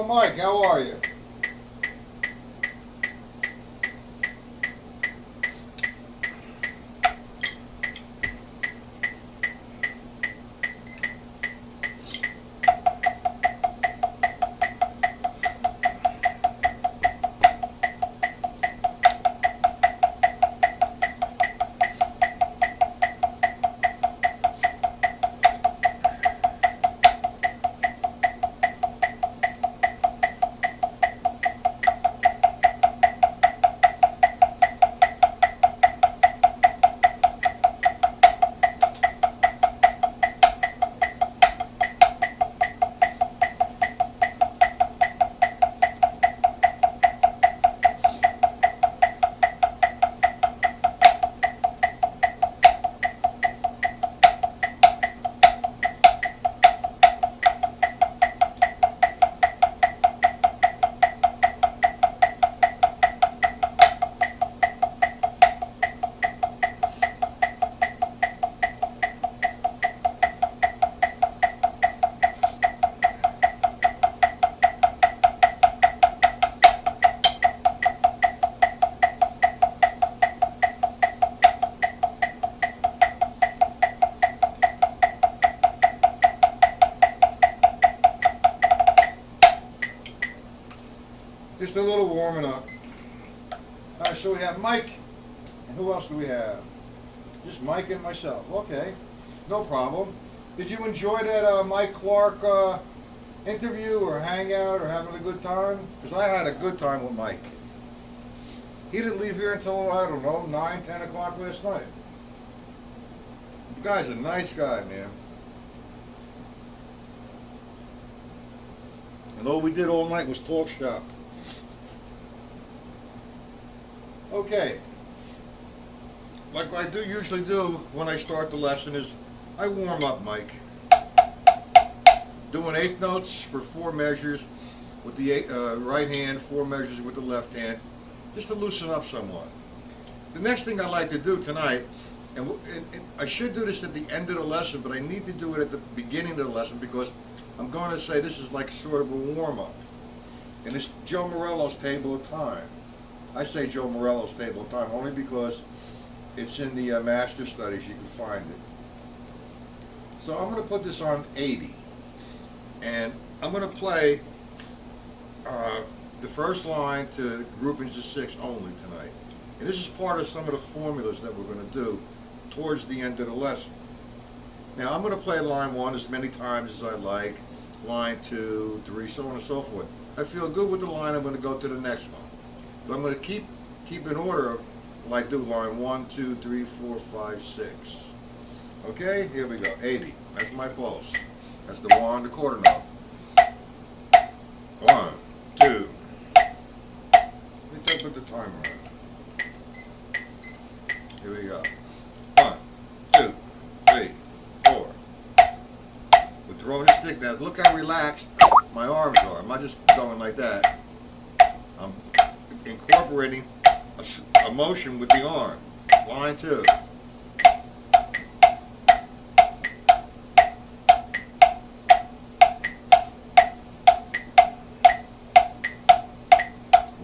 Hello, Mike. How are you? Just a little warming up. Alright, so we have Mike, and who else do we have? Just Mike and myself. Okay, no problem. Did you enjoy that Mike Clark interview or hangout or having a good time? Because I had a good time with Mike. He didn't leave here until, I don't know, 9, 10 o'clock last night. The guy's a nice guy, man. And all we did all night was talk shop. Okay, like I do usually do when I start the lesson is I warm up, Mike. Doing 8 notes for 4 measures with the right hand, 4 measures with the left hand, just to loosen up somewhat. The next thing I like to do tonight, and I should do this at the end of the lesson, but I need to do it at the beginning of the lesson because I'm going to say this is like sort of a warm-up. And it's Joe Morello's Table of Time. I say Joe Morello's Table of Time only because it's in the Master Studies, you can find it. So I'm going to put this on 80. And I'm going to play the first line to groupings of 6 only tonight. And this is part of some of the formulas that we're going to do towards the end of the lesson. Now I'm going to play line 1 as many times as I like, line 2, 3, so on and so forth. I feel good with the line, I'm going to go to the next one. But I'm going to keep in order like I do line 1, 2, 3, 4, 5, 6. Okay, here we go. 80. That's my pulse. That's the 1, the quarter note. 1, 2. Let me put the timer on. Here we go. 1, 2, 3, 4. We're throwing the stick now. Look how relaxed my arms are. I'm not just going like that. I'm incorporating a motion with the arm. Line 2.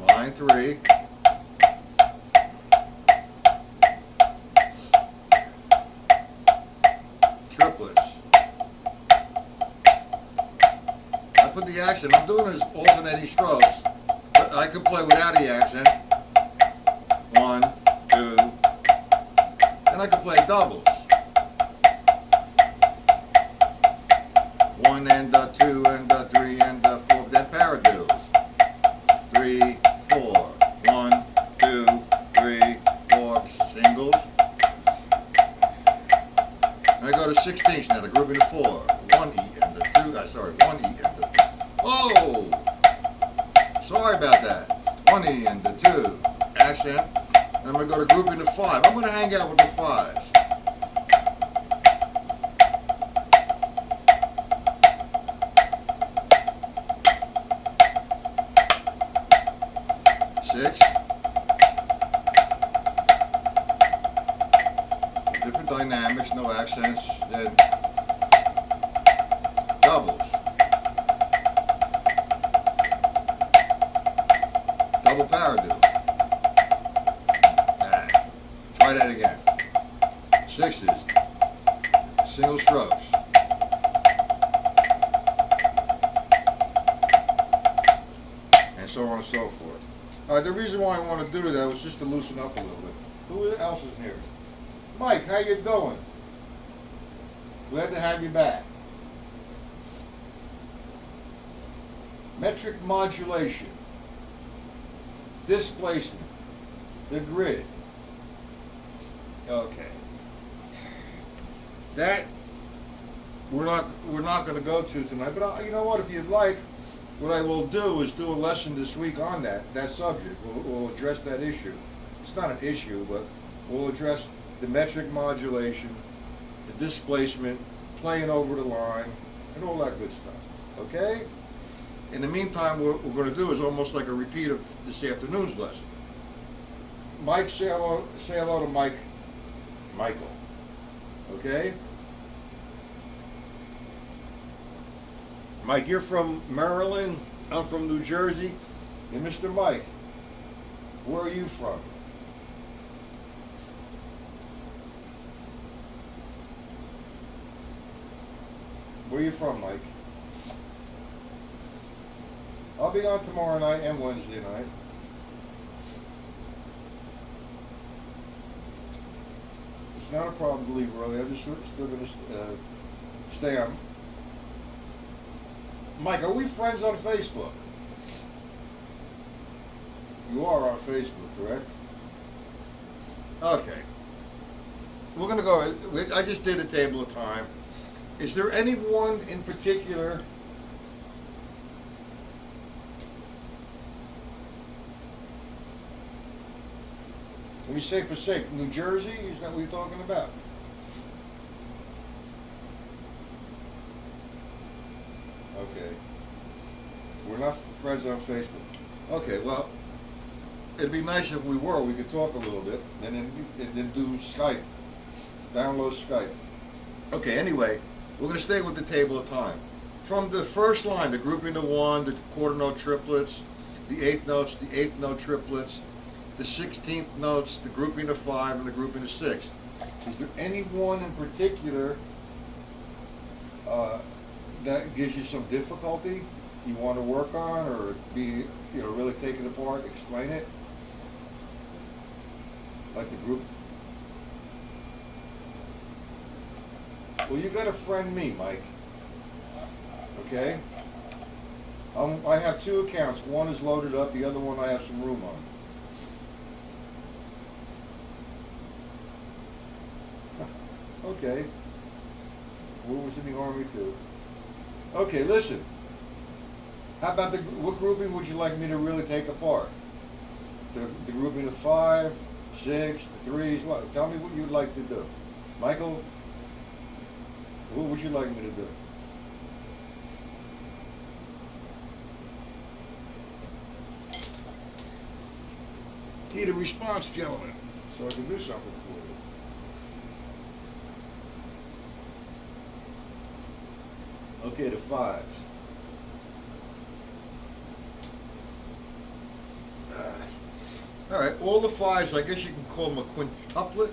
Line 3. Triplets. I put the accent. I'm doing this alternating strokes. But I could play without the accent. 1, 2, and I could play doubles. 1 and 2 and 3 and 4, then paradiddles. 3, 4, 1, 2, 3, 4, singles. And I go to 16ths now, the grouping of 4. 1 E and 2, 1 E and 2. Oh! Sorry about that. 1 E and 2. Accent. And I'm going to go to grouping of 5. I'm going to hang out with the 5s. Six. Different dynamics, no accents. Then doubles. Paradiddles. Try that again. Sixes, single strokes. And so on and so forth. The reason why I want to do that was just to loosen up a little bit. Who else is here? Mike, how you doing? Glad to have you back. Metric modulation, displacement, the grid. Okay. That we're not going to go to tonight, but you know what? If you'd like, what I will do is do a lesson this week on that subject. We'll address that issue. It's not an issue, but we'll address the metric modulation, the displacement, playing over the line, and all that good stuff. Okay? In the meantime, what we're going to do is almost like a repeat of this afternoon's lesson. Mike, say hello to Michael. Okay? Mike, you're from Maryland, I'm from New Jersey, and Mr. Mike, where are you from? Where are you from, Mike? I'll be on tomorrow night and Wednesday night. It's not a problem to leave early. I'm just still going to stay on. Mike, are we friends on Facebook? You are on Facebook, correct? Okay. We're going to go. I just did a table of time. Is there anyone in particular when you say Passaic, New Jersey, is that what you're talking about? Okay. We're not friends on Facebook. Okay, well, it'd be nice if we were. We could talk a little bit and then do Skype. Download Skype. Okay, anyway, we're going to stay with the table of time. From the first line, the grouping of one, the quarter note triplets, the eighth notes, the eighth note triplets, the 16th notes, the grouping of five, and the grouping of six. Is there any one in particular that gives you some difficulty you want to work on, or be, really take it apart, explain it? Like the group? Well, you got to friend me, Mike. Okay? I have two accounts. One is loaded up, the other one I have some room on. Okay. War was in the Army too. Okay, listen. How about what grouping would you like me to really take apart? The grouping of 5, 6, the 3s, what? Tell me what you'd like to do. Michael, what would you like me to do? Need a response, gentlemen, so I can do something for you. Okay, the 5s. All right, all the 5s, I guess you can call them a quintuplet.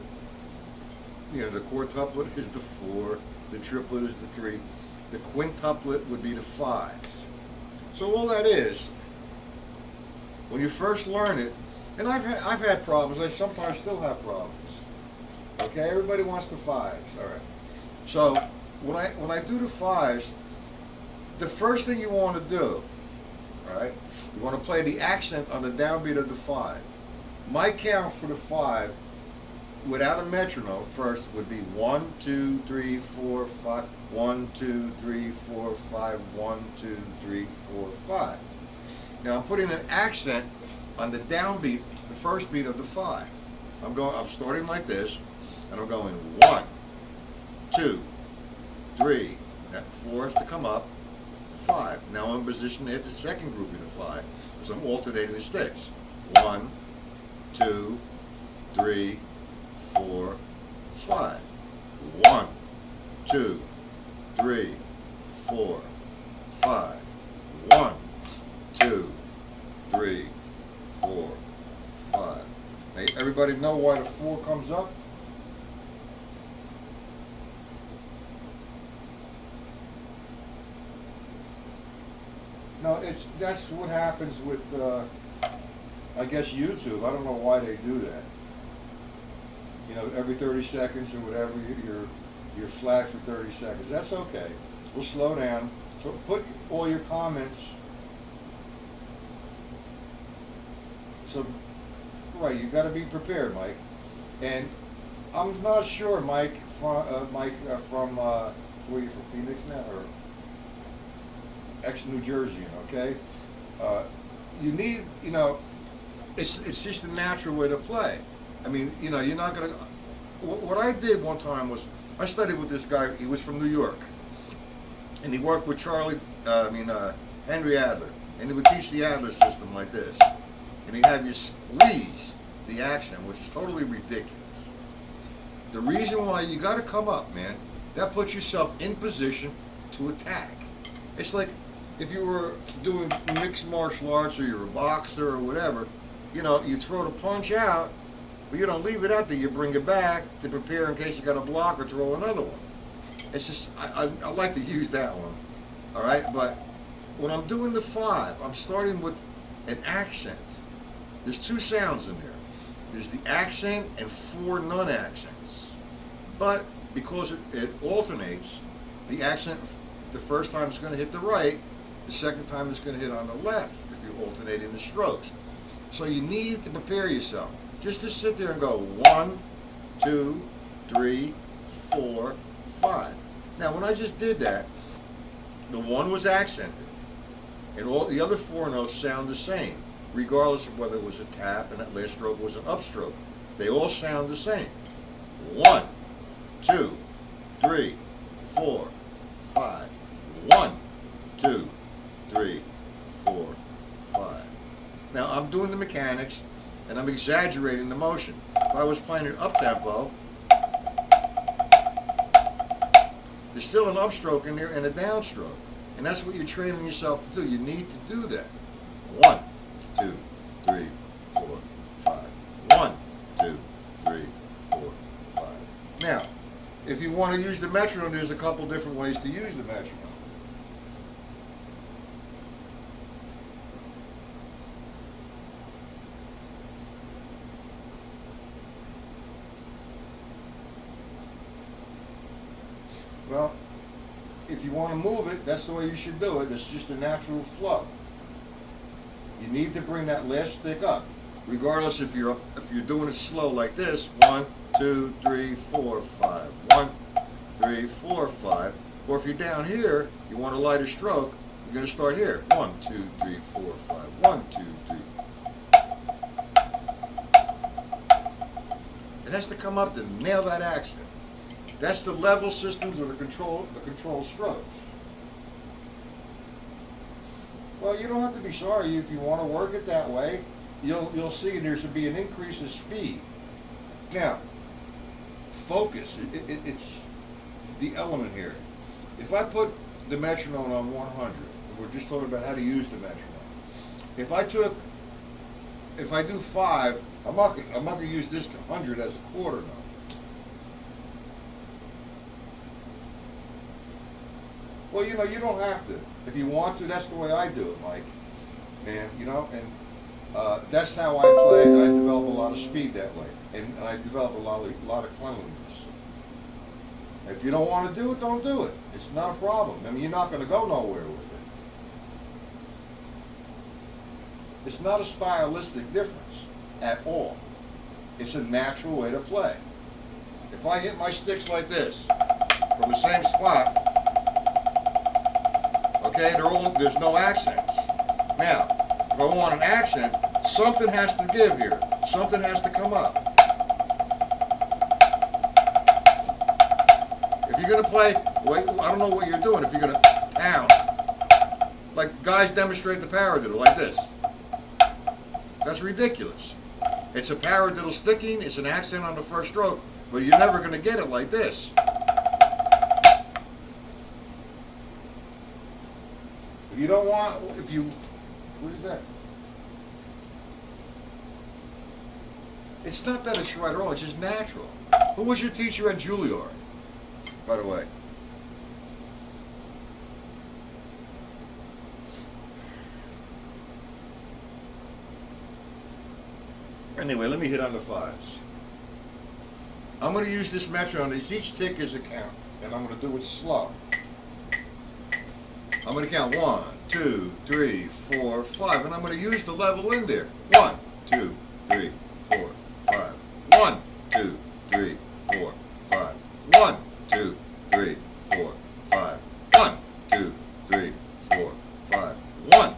The quartuplet is the 4, the triplet is the 3. The quintuplet would be the 5s. So all that is, when you first learn it, and I've had problems, I sometimes still have problems. Okay, everybody wants the 5s, all right. So when I do the 5s, the first thing you want to do, all right, you want to play the accent on the downbeat of the 5. My count for the 5 without a metronome first would be 1, 2, 3, 4, 5, 1, 2, 3, 4, 5, 1, 2, 3, 4, 5. Now I'm putting an accent on the downbeat, the first beat of the 5. I'm starting like this, and I'm going 1, 2, 3. That 4 is to come up. 5. Now I'm in position to hit the second grouping of 5 because I'm alternating the sticks. 1, 2, 3, 4, 5. 1, 2, 3, 4, 5. 1, 2, 3, 4, Everybody know why the 4 comes up? No, that's what happens with I guess YouTube. I don't know why they do that. You know, every 30 seconds or whatever, you're flagged for 30 seconds. That's okay. We'll slow down. So put all your comments. So, right, you got to be prepared, Mike. And I'm not sure, Mike, from where you from, Phoenix now, or ex-New Jersey, okay? You need, you know, it's just a natural way to play. I mean, you know, you're not gonna. What I did one time was I studied with this guy. He was from New York, and he worked with Henry Adler, and he would teach the Adler system like this, and he'd have you squeeze the action, which is totally ridiculous. The reason why you got to come up, man, that puts yourself in position to attack. It's like if you were doing mixed martial arts or you're a boxer or whatever, you know, you throw the punch out, but you don't leave it out there. You bring it back to prepare in case you got a block or throw another one. It's just, I like to use that one, all right? But when I'm doing the 5, I'm starting with an accent. There's 2 sounds in there. There's the accent and 4 non-accents. But because it alternates, the accent, the first time it's going to hit the right, the second time it's going to hit on the left if you're alternating the strokes. So you need to prepare yourself. Just to sit there and go 1, 2, 3, 4, 5. Now when I just did that, the 1 was accented, and all the other 4 notes sound the same, regardless of whether it was a tap and that last stroke was an upstroke. They all sound the same. 1, 2, 3, 4, 5. 1, 2, 3, 4, 5. Now I'm doing the mechanics and I'm exaggerating the motion. If I was playing an up-tempo, there's still an upstroke in there and a downstroke. And that's what you're training yourself to do. You need to do that. 1, 2, 3, 4, 5. 1, 2, 3, 4, 5. Now, if you want to use the metronome, there's a couple different ways to use the metronome. Well, if you want to move it, that's the way you should do it. It's just a natural flow. You need to bring that last stick up, regardless if you're doing it slow like this. 1, 2, 3, 4, 5. 1, 3, 4, 5. Or if you're down here, you want a lighter stroke. You're going to start here. 1, 2, 3, 4, 5. 1, 2, 3. It has to come up to nail that accent. That's the level systems or the control strokes. Well, you don't have to be sorry if you want to work it that way. You'll see there should be an increase in speed. Now, focus. It's the element here. If I put the metronome on 100, we're just talking about how to use the metronome. If I do 5, I'm not going to use this to 100 as a quarter note. Well, you know, you don't have to. If you want to, that's the way I do it, Mike. And, you know, and that's how I play, and I develop a lot of speed that way. And I develop a lot of cleanliness. If you don't want to do it, don't do it. It's not a problem. I mean, you're not going to go nowhere with it. It's not a stylistic difference at all. It's a natural way to play. If I hit my sticks like this, from the same spot, okay, there's no accents. Now, if I want an accent, something has to give here. Something has to come up. If you're going to play, I don't know what you're doing. If you're going to pound, like guys demonstrate the paradiddle like this. That's ridiculous. It's a paradiddle sticking, it's an accent on the first stroke, but you're never going to get it like this. If you don't want, what is that? It's not that it's right or wrong, it's just natural. Who was your teacher at Juilliard, by the way? Anyway, let me hit on the fives. I'm going to use this metronome. Each tick is a count, and I'm going to do it slow. I'm going to count 1, 2, 3, 4, 5, and I'm going to use the level in there. 1, 2, 3, 4, 5. 1, 2, 3, 4, 5. 1, 2, 3, 4, 5. 1, 2, 3, 4, 5. 1.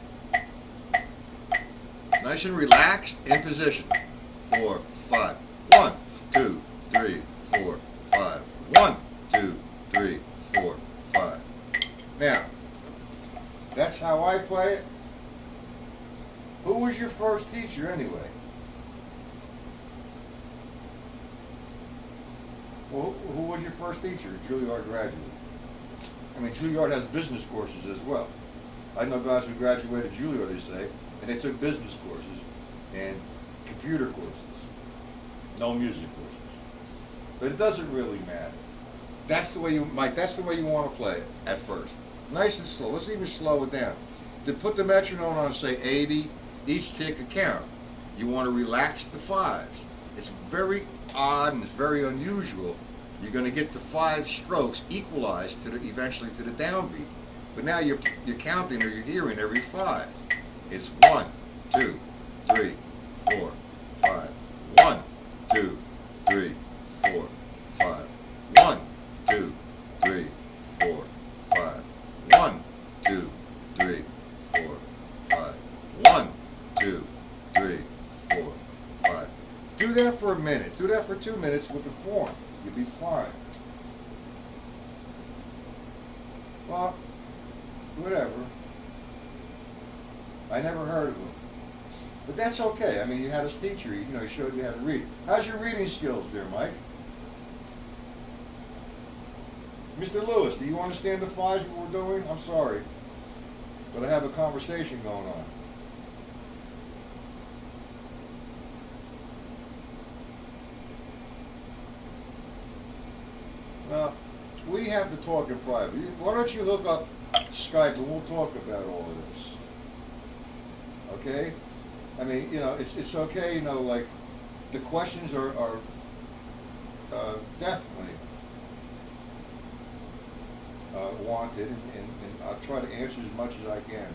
Nice and relaxed in position. 4, 5. 1, 2, 3, 4, 5. 1, 2, 3, 4, 5. Now, that's how I play it. Who was your first teacher anyway? Well, who was your first teacher? A Juilliard graduate. I mean, Juilliard has business courses as well. I know guys who graduated Juilliard, they say, and they took business courses and computer courses, no music courses. But it doesn't really matter. That's the way you, Mike. That's the way you want to play it at first. Nice and slow. Let's even slow it down. To put the metronome on, say 80, each tick a count. You want to relax the fives. It's very odd and it's very unusual. You're going to get the 5 strokes equalized to eventually to the downbeat. But now you're counting or you're hearing every 5. It's 1, 2, 3, 4, 5. 1, 2, 3, 4, 5. 1, 2, 3, 4, 5. 1, 2, 3, 4, 5. 1, 2, 3, 4, 5. Do that for a minute. Do that for 2 minutes with the form. You'll be fine. Well, whatever. I never heard of him. But that's okay. I mean, you had his teacher. You know, he showed you how to read. How's your reading skills there, Mike? Mr. Lewis, do you understand the fives what we're doing? I'm sorry, but I have a conversation going on. Well, we have to talk in private. Why don't you hook up Skype and we'll talk about all of this? Okay? I mean, you know, it's okay, you know, like, the questions are definitely wanted, and I'll try to answer as much as I can.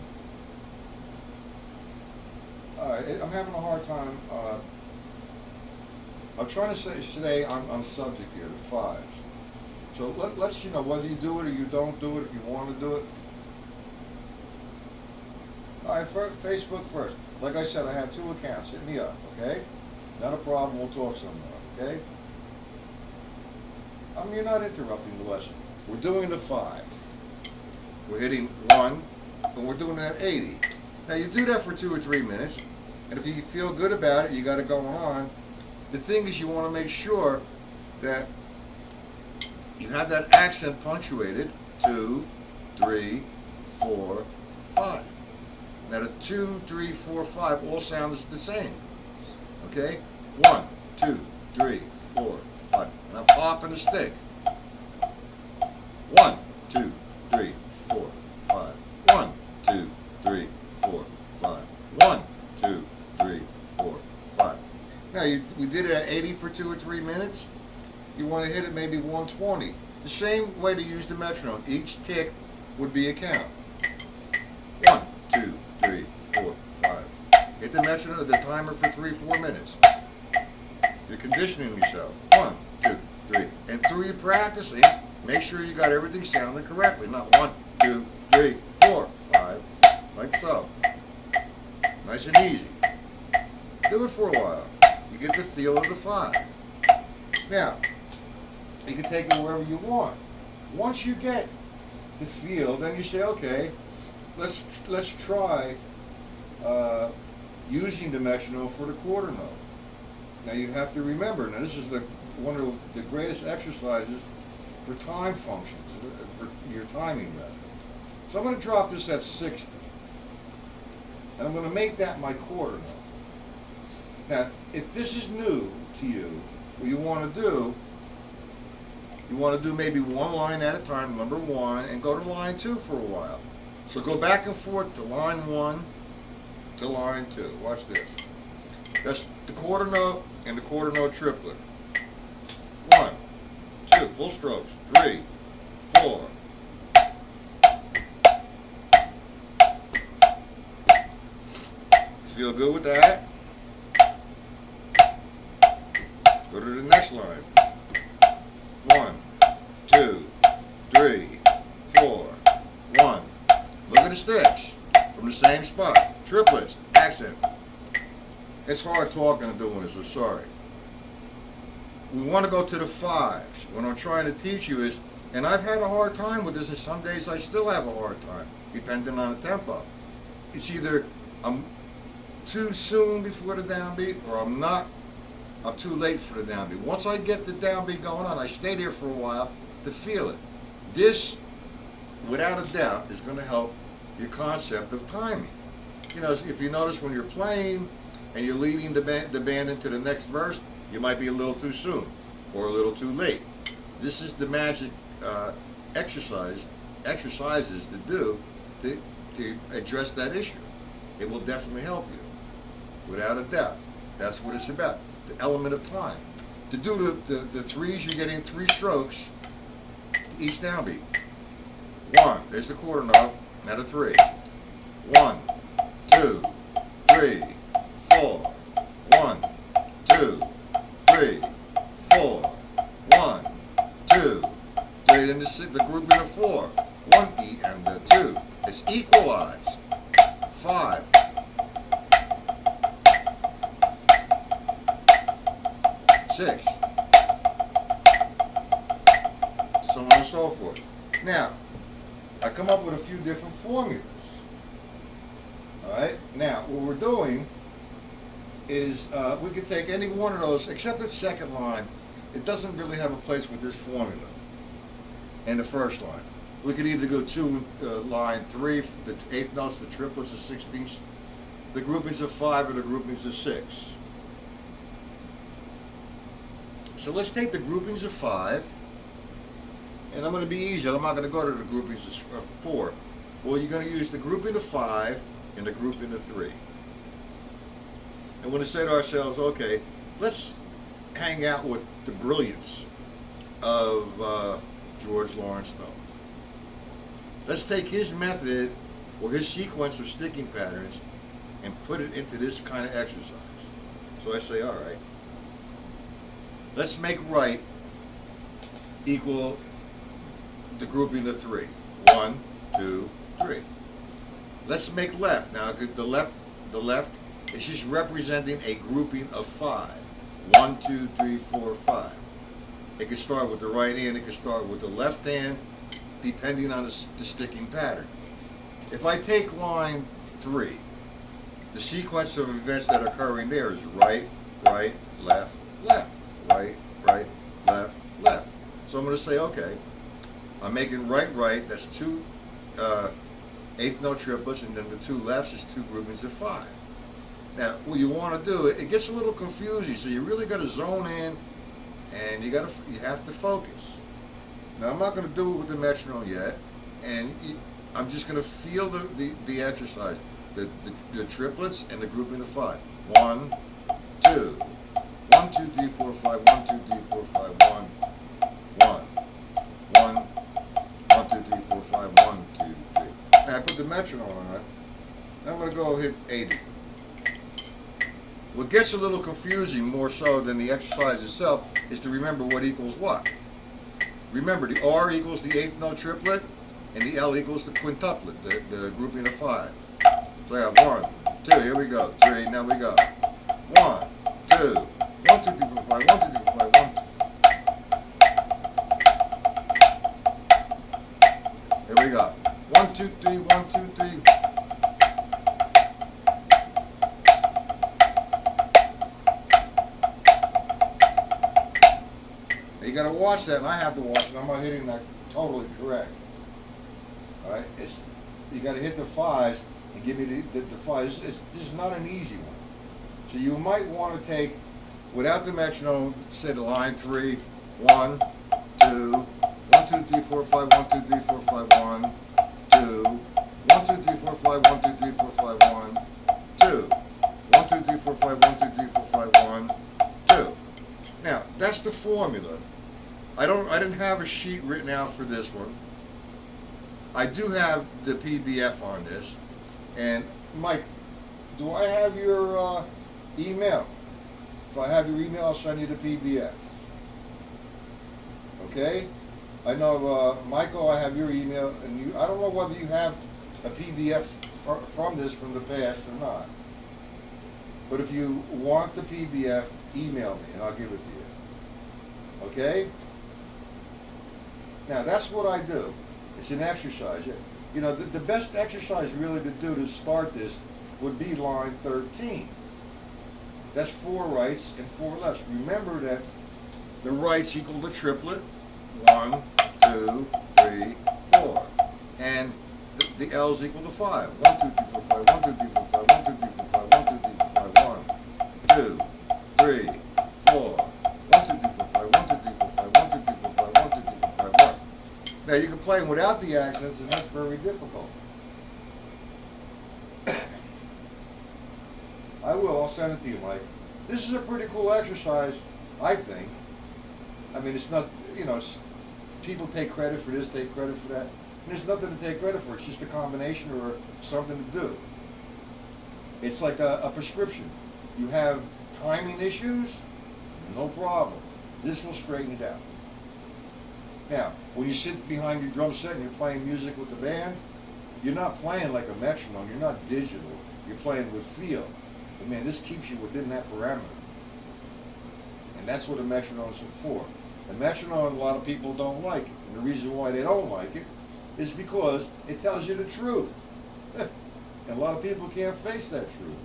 I'm having a hard time, I'm trying to stay on the subject here, the fives. So let's, you know, whether you do it or you don't do it, if you want to do it. All right, Facebook first. Like I said, I have 2 accounts. Hit me up, okay? Not a problem. We'll talk some more, okay? I mean, you're not interrupting the lesson. We're doing the 5. We're hitting 1, and we're doing that 80. Now, you do that for 2 or 3 minutes, and if you feel good about it, you got it going on. The thing is, you want to make sure that you have that accent punctuated. 2, 3, 4, 5. Now the 2, 3, 4, 5 all sound the same. Okay? 1, 2, 3, 4, 5. And I'm popping the stick. 1, 2, 3, 4, 5. 1, 2, 3, 4, 5. 1, 2, 3, 4, 5. Now we did it at 80 for 2 or 3 minutes. You want to hit it maybe 120. The same way to use the metronome. Each tick would be a count. 1, 2, 3, 4, 5. Hit the metronome, the timer for 3, 4 minutes. You're conditioning yourself. 1, 2, 3. And through your practicing, make sure you got everything sounding correctly. Not 1, 2, 3, 4, 5. Like so. Nice and easy. Do it for a while. You get the feel of the 5. Now, you can take it wherever you want. Once you get the feel, then you say, okay, let's try using the metronome for the quarter note. Now you have to remember, now this is one of the greatest exercises for time functions, for your timing method. So I'm going to drop this at 60. And I'm going to make that my quarter note. Now, if this is new to you. What you want to do, you want to do maybe one line at a time, number one, and go to line two for a while. So go back and forth to line one to line two. Watch this. That's the quarter note and the quarter note triplet. 1, 2, full strokes. 3, 4. Feel good with that? Go to the next line. 1, 2, 3, 4. 1. Look at the sticks from the same spot. Triplets, accent. It's hard talking and doing this, I'm sorry. We want to go to the fives. What I'm trying to teach you is, and I've had a hard time with this, and some days I still have a hard time, depending on the tempo. It's either I'm too soon before the downbeat, or I'm too late for the downbeat. Once I get the downbeat going on, I stay there for a while to feel it. This, without a doubt, is going to help your concept of timing. You know, if you notice when you're playing and you're leading the band into the next verse, you might be a little too soon or a little too late. This is the magic exercises to do to address that issue. It will definitely help you, without a doubt. That's what it's about, the element of time. To do the threes, you're getting 3 strokes to each downbeat. 1, there's the quarter note, now the 3. 1, 2, 3, 4. 1, 2, 3, 4. 1, 2, 3. Then the grouping of 4. 1 E and the 2. It's equalized. 5. 6. So on and so forth. Now, I come up with a few different formulas. Alright? Now, what we're doing is we could take any one of those, except the second line. It doesn't really have a place with this formula. And the first line. We could either go to line 3, the 8th notes, the triplets, the 16ths, the groupings of 5, or the groupings of 6. So let's take the groupings of 5, and I'm going to be easy. I'm not going to go to the groupings of 4. Well, you're going to use the grouping of 5 and the grouping of 3. And we're going to say to ourselves, okay, let's hang out with the brilliance of George Lawrence Stone. Let's take his method or his sequence of sticking patterns and put it into this kind of exercise. So I say, all right, let's make right equal the grouping of 3. 1, 2, 3. Let's make left. Now the left is just representing a grouping of 5. 1, 2, 3, 4, 5. It can start with the right hand, it can start with the left hand, depending on the sticking pattern. If I take line 3, the sequence of events that are occurring there is right, right, left, left, right, right, left, left. So I'm going to say, okay, I'm making right, right, that's 2 8th note triplets, and then the 2 lefts is 2 groupings of 5. Now, what you want to do, it gets a little confusing, so you really got to zone in, and you have to focus. Now, I'm not going to do it with the metronome yet, and I'm just going to feel the exercise, the triplets and the grouping of 5. 1, 2, 1, 2, 3, 4, 5. 1, 2, 3, 4, 5. 1, 1, 1, 1, 2, 3, 4, 5. 1, 2, 3. Now I put the metronome on it. Now I'm going to go hit 80. What gets a little confusing, more so than the exercise itself, is to remember what equals what. Remember, the R equals the 8th note triplet, and the L equals the quintuplet, the grouping of 5. So I have 1, 2, here we go, 3, now we go. 1, 2, 1, 2, 3, 4, 5, 1, 2, 3, 4, 5, 1, 2. Here we go. 1, 2, 3, 1, 2, 3. You got to watch that, and I have to watch it. I'm not hitting that totally correct. All right, you got to hit the 5s and give me the 5s. This is not an easy one. So you might want to take without the metronome, say the line 3, 1, 2, 1, 2, 3, 4, 5, 1, 2, 3, 4, 5, 1, 2, 1, 2, 3, 4, 5, 1, 2, 3, 4, 5, 1, 2, 1, 2, 3, 4, 5, 1, 2, 3, 4, 5, 1, 2. Now, that's the formula. I didn't have a sheet written out for this one. I do have the PDF on this. And Mike, do I have your email? If I have your email, I'll send you the PDF. Okay? I know, Michael, I have your email, and you. I don't know whether you have a PDF from this from the past or not. But if you want the PDF, email me, and I'll give it to you. Okay? Now, that's what I do. It's an exercise. You know, the best exercise really to do to start this would be line 13. That's 4 rights and 4 lefts. Remember that the rights equal the triplet. 1, 2, 3, 4. And the L's equal to 5. 1, 2, 3, 4, 5. 1, 2, 3, 4, 5. 1, 2, 3, 4, 5. 1, 2, 3, 4, 5. 1, 2, 3, 4. 1, 2, 3, 4, 5. 1, 2, 3, 4, 5. 1, 2, 3, 4, 5. 1, 2, 3, 4, 5. 1. Now you can play them without the accents, and that's very difficult. I'll send it to you, Mike. This is a pretty cool exercise, I think. I mean, it's not, you know, people take credit for this, take credit for that. And there's nothing to take credit for. It's just a combination or something to do. It's like a prescription. You have timing issues, no problem. This will straighten it out. Now, when you sit behind your drum set and you're playing music with the band, you're not playing like a metronome. You're not digital. You're playing with feel. But man, this keeps you within that parameter. And that's what a metronome is for. A metronome, a lot of people don't like it. And the reason why they don't like it is because it tells you the truth. And a lot of people can't face that truth.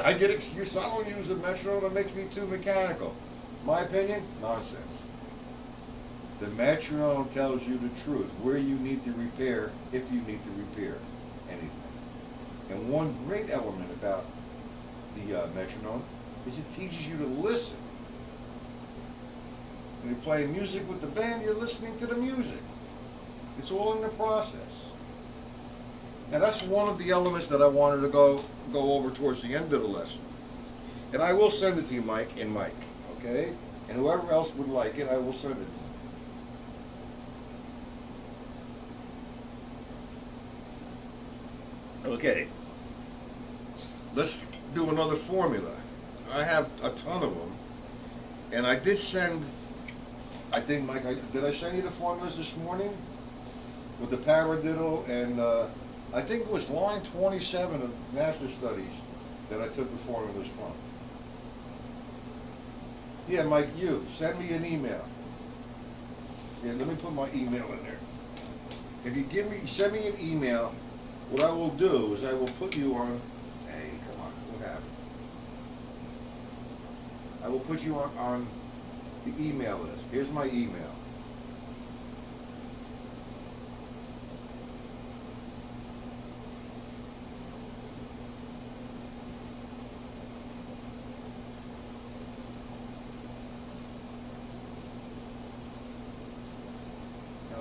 I get excuse, I don't use a metronome, it makes me too mechanical. My opinion, nonsense. The metronome tells you the truth, where you need to repair, if you need to repair anything. And one great element about the metronome is it teaches you to listen. When you're playing music with the band, you're listening to the music. It's all in the process. Now that's one of the elements that I wanted to go over towards the end of the lesson. And I will send it to you, Mike and Mike, okay? And whoever else would like it, I will send it to you. Okay. Let's do another formula. I have a ton of them. And I did send, I think, Mike, did I send you the formulas this morning? With the paradiddle and I think it was line 27 of Master Studies that I took the formulas from. Yeah, Mike, you, send me an email. Yeah, let me put my email in there. If you send me an email, what I will do is I will put you on, hey, come on, what happened? I will put you on the email list. Here's my email.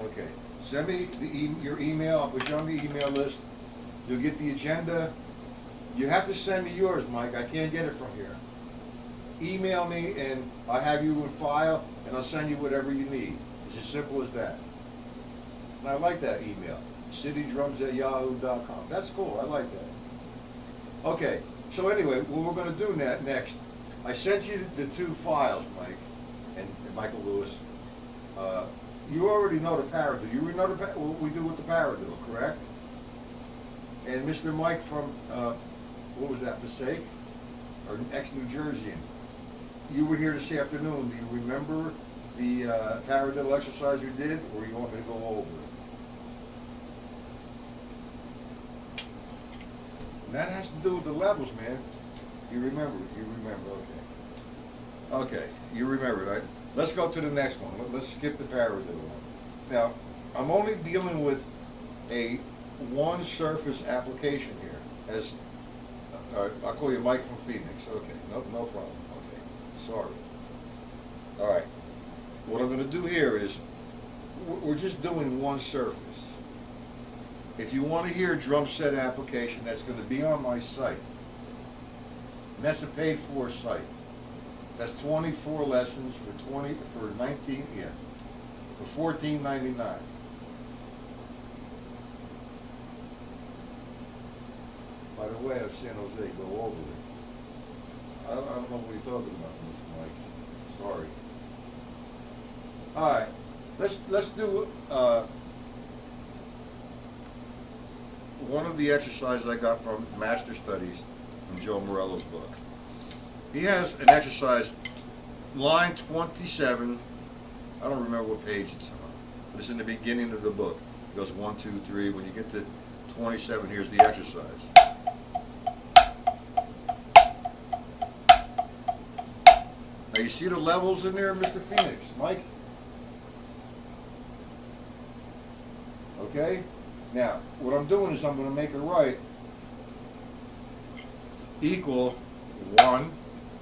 Okay, send me your email. I'll put you on the email list. You'll get the agenda. You have to send me yours, Mike. I can't get it from here. Email me and I'll have you in file and I'll send you whatever you need. It's as simple as that. And I like that email. citydrums@yahoo.com. That's cool. I like that. Okay, so anyway, what we're going to do next, I sent you the 2 files, Mike and Michael Lewis. You already know the paradiddle. You know what we do with the paradiddle, correct? And Mr. Mike from, what was that, Passaic? Or ex-New Jerseyan. You were here this afternoon. Do you remember the paradiddle exercise you did, or you want me to go over it? And that has to do with the levels, man. You remember, okay. Okay, you remember, right? Let's go to the next one. Let's skip the paradiddle one. Now, I'm only dealing with a one surface application here. As I'll call you Mike from Phoenix. Okay, no problem. Okay. Sorry. All right. What I'm going to do here is we're just doing one surface. If you want to hear drum set application, that's going to be on my site. And that's a paid for site. That's 24 lessons for 14.99. By the way, of San Jose, go over it. I don't know what you're talking about, Mr. Mike. Sorry. All right, let's do one of the exercises I got from Master Studies from Joe Morello's book. He has an exercise, line 27. I don't remember what page it's on, but it's in the beginning of the book. It goes 1, 2, 3. When you get to 27, here's the exercise. Now you see the levels in there, Mr. Phoenix, Mike? Okay? Now, what I'm doing is I'm going to make a right equal 1,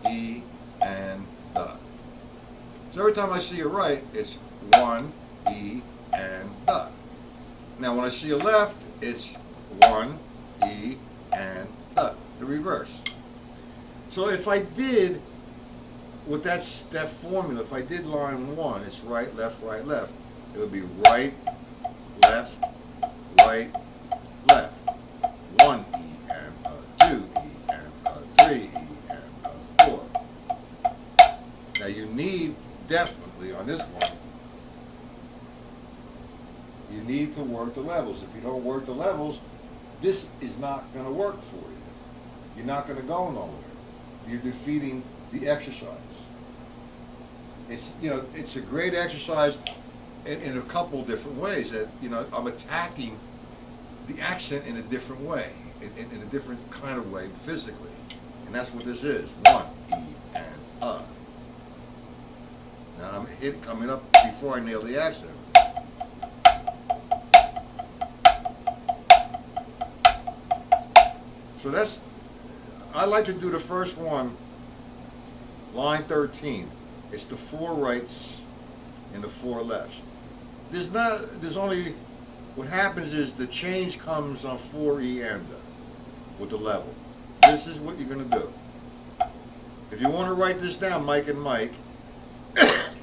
E, and the. So every time I see a right, it's 1, E, and the. Now when I see a left, it's 1, E, and the reverse. So if I did with that formula, if I did line 1, it's right, left, it would be right, left, right, left. 1 E and 2 E and 3 E and 4. Now you need definitely on this one, you need to work the levels. If you don't work the levels, this is not going to work for you. You're not going to go nowhere. You're defeating the exercise. It's a great exercise in a couple different ways. That I'm attacking the accent in a different way, in a different kind of way physically, and that's what this is. 1 E and Now I'm coming up before I nail the accent. So I like to do the first one, line 13. It's the 4 rights and the 4 lefts. What happens is the change comes on 4 E and with the level. This is what you're going to do. If you want to write this down, Mike and Mike,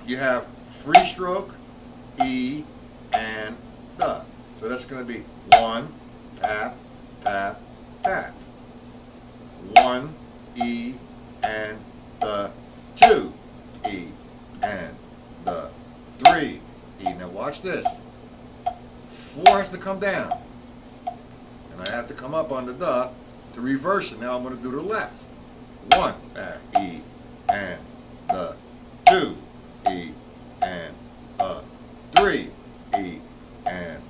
you have free stroke, E, and the. So that's going to be 1, tap, tap, tap. 1, E, and the 2, E, and the 3, E. Now watch this. 4 has to come down. And I have to come up on the to reverse it. Now I'm going to do the left. 1, E, and the 2, E, and 3, E, and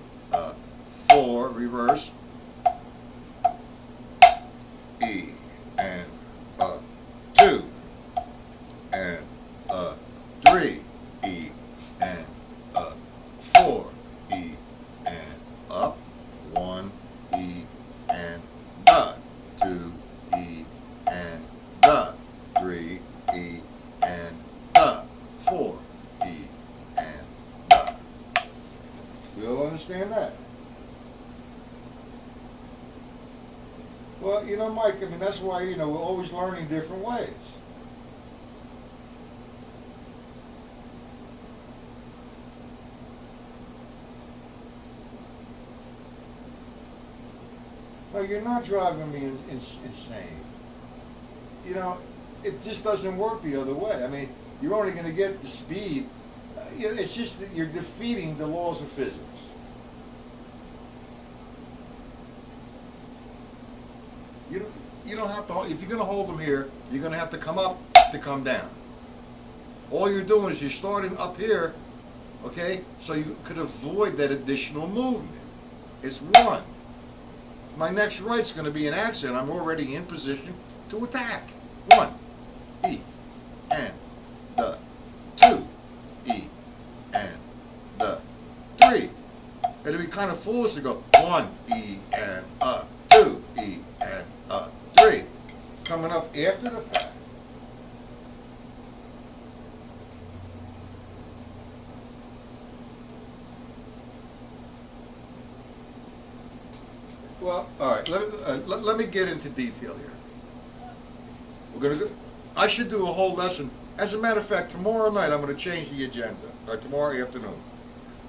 4, reverse, E, and 2, and 3, E, and 4, E, and up, 1, E, and 2, E, and 3, E, and 4, E, and We all understand that? Well, Mike, that's why, we're always learning different ways. No, you're not driving me insane. It just doesn't work the other way. You're only going to get the speed. It's just that you're defeating the laws of physics. You don't have to, if you're going to hold them here, you're going to have to come up to come down. All you're doing is you're starting up here, okay, so you could avoid that additional movement. It's 1. My next right's going to be an accent. I'm already in position to attack. 1, E, and the 2, E, and the 3. It'd be kind of foolish to go 1, E, and 2, E, and 3. Coming up after the fact. Well, all right. Let me get into detail here. We're gonna go. I should do a whole lesson. As a matter of fact, tomorrow night I'm going to change the agenda. Or tomorrow afternoon,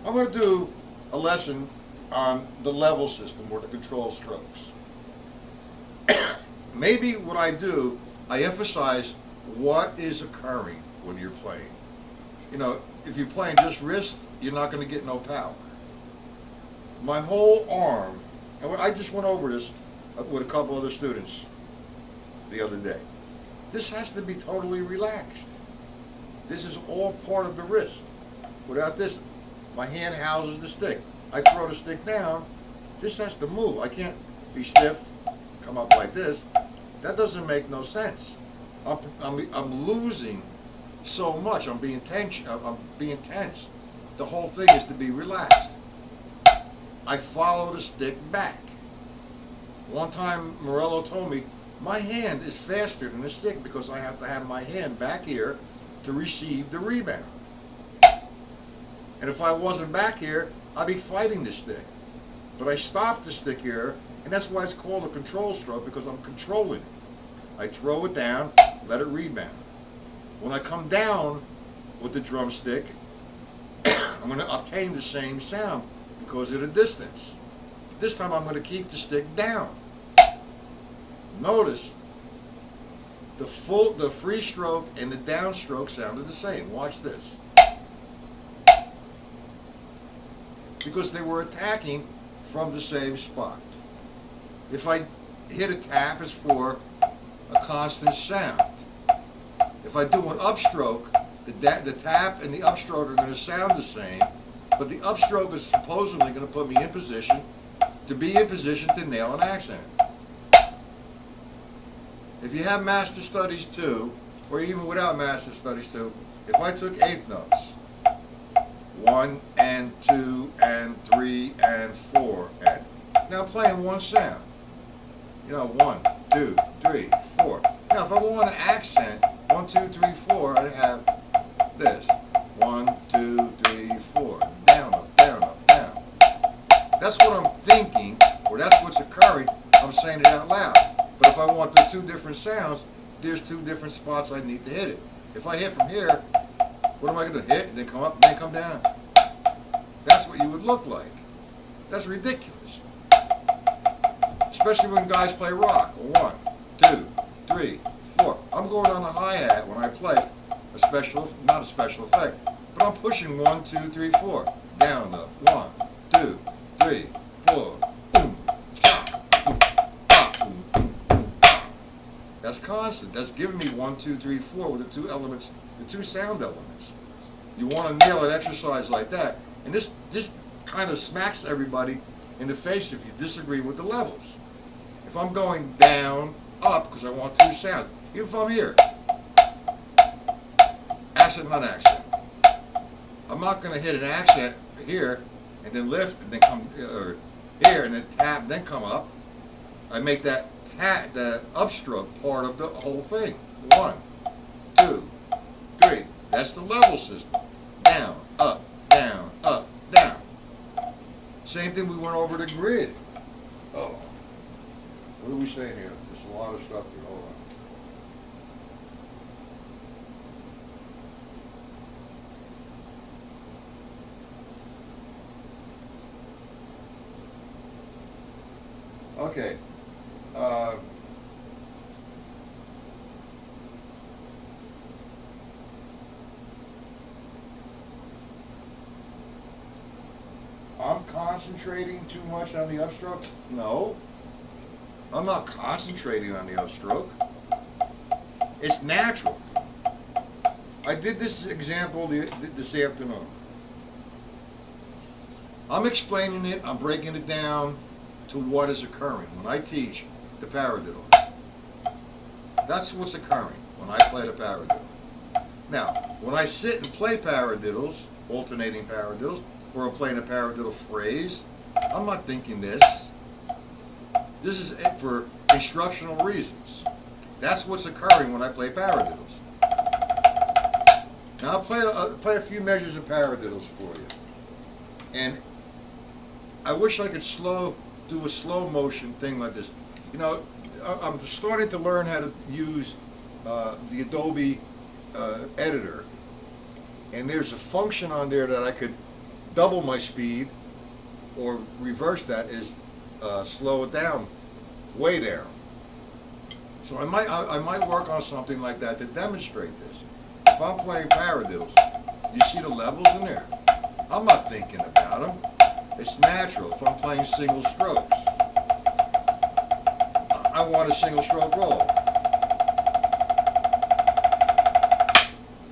I'm going to do a lesson on the level system or the control strokes. Maybe what I do, I emphasize what is occurring when you're playing. You know, if you're playing just wrist, you're not going to get no power. My whole arm, and I just went over this with a couple other students the other day. This has to be totally relaxed. This is all part of the wrist. Without this, my hand houses the stick. I throw the stick down, this has to move. I can't be stiff, come up like this. That doesn't make no sense. I'm losing so much. I'm being tense. The whole thing is to be relaxed. I follow the stick back. One time Morello told me, my hand is faster than the stick because I have to have my hand back here to receive the rebound. And if I wasn't back here, I'd be fighting the stick. But I stopped the stick here, and that's why it's called a control stroke, because I'm controlling it. I throw it down, let it rebound. When I come down with the drumstick, I'm going to obtain the same sound because of the distance. This time I'm going to keep the stick down. Notice the free stroke and the downstroke sounded the same. Watch this. Because they were attacking from the same spot. If I hit a tap, it's for a constant sound. If I do an upstroke, the tap and the upstroke are going to sound the same, but the upstroke is supposedly going to put me in position to nail an accent. If you have Master Studies 2, or even without Master Studies 2, if I took eighth notes, 1 and 2 and 3 and 4, and now I'm playing one sound. You know, 1, 2, 3, 4. Now if I want an accent, 1, 2, 3, 4, I have this. 1, 2, 3, 4. Down, up, down, up, down. That's what I'm thinking, or that's what's occurring. I'm saying it out loud. But if I want the two different sounds, there's two different spots I need to hit it. If I hit from here, what am I going to hit? And then come up, and then come down. That's what you would look like. That's ridiculous. Especially when guys play rock. 1, 2, 3, 4. I'm going on the hi-hat when I play not a special effect, but I'm pushing 1, 2, 3, 4. Down, up. 1, 2, 3, 4. That's constant. That's giving me 1, 2, 3, 4 with the two elements, the two sound elements. You want to nail an exercise like that, and this kind of smacks everybody in the face if you disagree with the levels. If I'm going down, up, because I want two sounds, even if I'm here, accent, not accent. I'm not going to hit an accent here and then lift and then come or here and then tap and then come up. I make that the upstroke part of the whole thing. 1, 2, 3. That's the level system. Down, up, down, up, down. Same thing we went over the grid. Oh, what are we saying here? There's a lot of stuff here. Hold on. Okay. I'm concentrating too much on the upstroke? No. I'm not concentrating on the upstroke. It's natural. I did this example this afternoon. I'm explaining it, I'm breaking it down to what is occurring when I teach the paradiddle. That's what's occurring when I play the paradiddle. Now, when I sit and play paradiddles, alternating paradiddles, or I'm playing a paradiddle phrase, I'm not thinking this. This is it for instructional reasons. That's what's occurring when I play paradiddles. Now I'll play a few measures of paradiddles for you. And I wish I could slow do a slow motion thing like this. You know, I'm starting to learn how to use the Adobe editor, and there's a function on there that I could double my speed or reverse that, is slow it down, way down. So I might work on something like that to demonstrate this. If I'm playing paradiddles, you see the levels in there. I'm not thinking about them. It's natural. If I'm playing single strokes, I want a single stroke roll.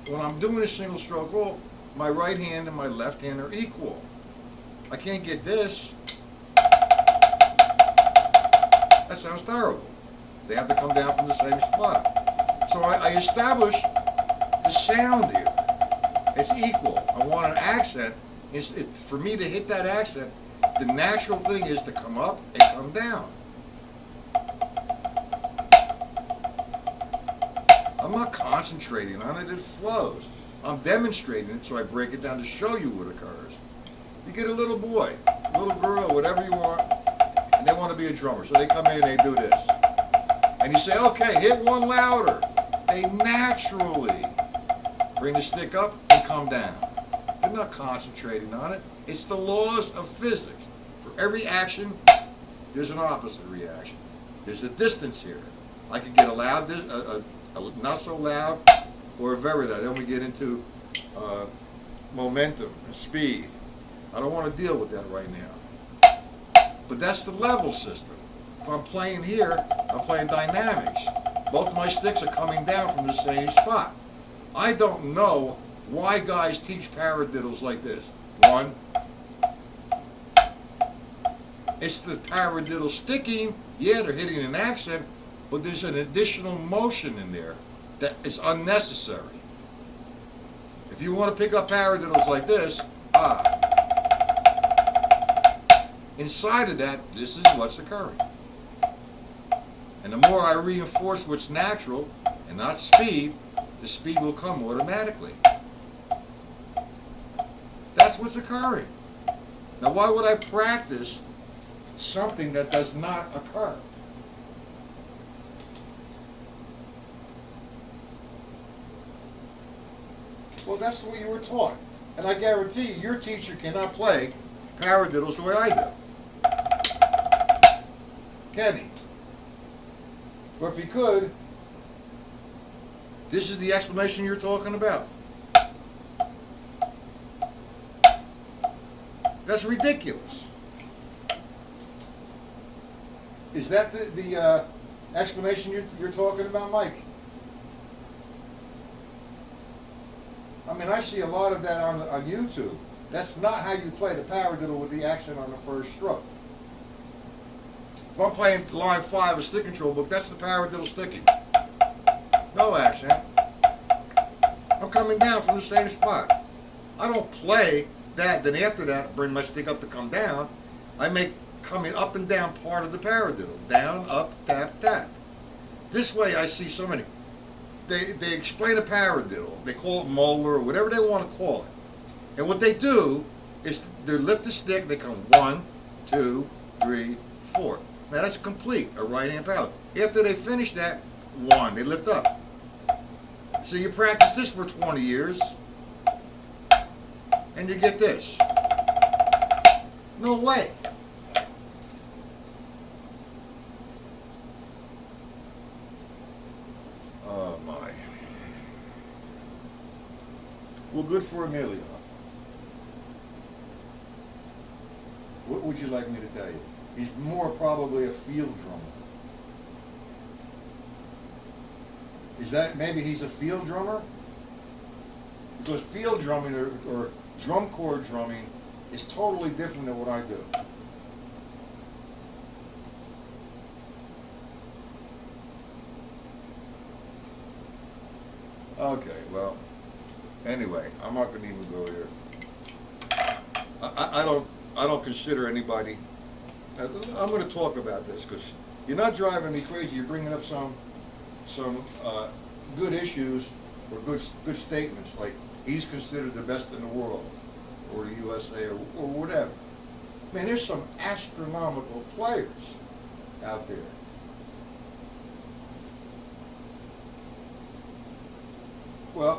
When I'm doing a single stroke roll, my right hand and my left hand are equal. I can't get this. That sounds terrible. They have to come down from the same spot. So I establish the sound here. It's equal. I want an accent. For me to hit that accent, the natural thing is to come up and come down. I'm not concentrating on it, it flows. I'm demonstrating it, so I break it down to show you what occurs. You get a little boy, little girl, whatever you want, and they want to be a drummer. So they come in and they do this. And you say, okay, hit one louder. They naturally bring the stick up and come down. They're not concentrating on it. It's the laws of physics. For every action, there's an opposite reaction. There's a distance here. I can get a loud, a not so loud, or a very loud. Then we get into momentum and speed. I don't want to deal with that right now. But that's the level system. If I'm playing here, I'm playing dynamics. Both my sticks are coming down from the same spot. I don't know why guys teach paradiddles like this. One, it's the paradiddle sticking. Yeah, they're hitting an accent, but there's an additional motion in there that is unnecessary. If you want to pick up paradiddles like this, inside of that, this is what's occurring. And the more I reinforce what's natural and not speed, the speed will come automatically. That's what's occurring. Now, why would I practice something that does not occur? Well, that's what you were taught. And I guarantee you, your teacher cannot play paradiddles the way I do. Can he? Or if he could, this is the explanation you're talking about. That's ridiculous. Is that the explanation you're talking about, Mike? I mean, I see a lot of that on YouTube. That's not how you play the paradiddle with the accent on the first stroke. If I'm playing line 5 of stick control book, that's the paradiddle sticking. No accent. I'm coming down from the same spot. I don't play that, then after that, bring my stick up to come down. I make coming up and down part of the paradiddle. Down, up, tap, tap. This way I see so many. They explain a paradiddle. They call it molar or whatever they want to call it. And what they do is they lift the stick, they come 1, 2, 3, 4. Now that's complete, a right hand paradiddle. After they finish that, 1, they lift up. So you practice this for 20 years, and you get this. No way. Oh my. Well, good for Emilio. What would you like me to tell you? He's more probably a field drummer. Is that, maybe he's a field drummer? Because field drumming or drum corps drumming is totally different than what I do. Okay, well, anyway, I'm not going to even go here. I don't consider anybody. I'm going to talk about this because you're not driving me crazy. You're bringing up some good issues or good statements, like he's considered the best in the world or the USA or whatever. Man, there's some astronomical players out there. Well,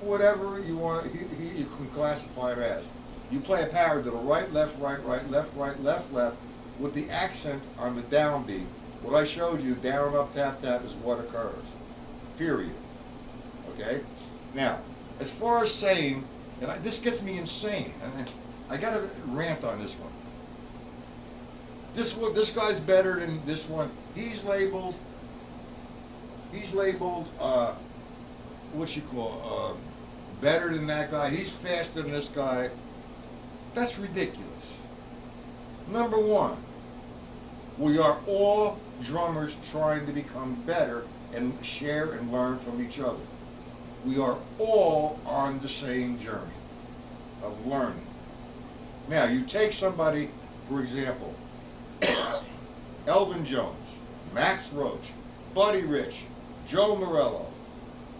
whatever you want, you can classify it as. You play a paradiddle, right, left, right, left, left, with the accent on the downbeat. What I showed you, down, up, tap, tap, is what occurs. Period. Okay? Now, as far as saying, and this gets me insane, and I got to rant on this one. This guy's better than this one. He's labeled, what you call, better than that guy. He's faster than this guy. That's ridiculous. Number one, we are all drummers trying to become better and share and learn from each other. We are all on the same journey of learning. Now, you take somebody, for example, Elvin Jones, Max Roach, Buddy Rich, Joe Morello,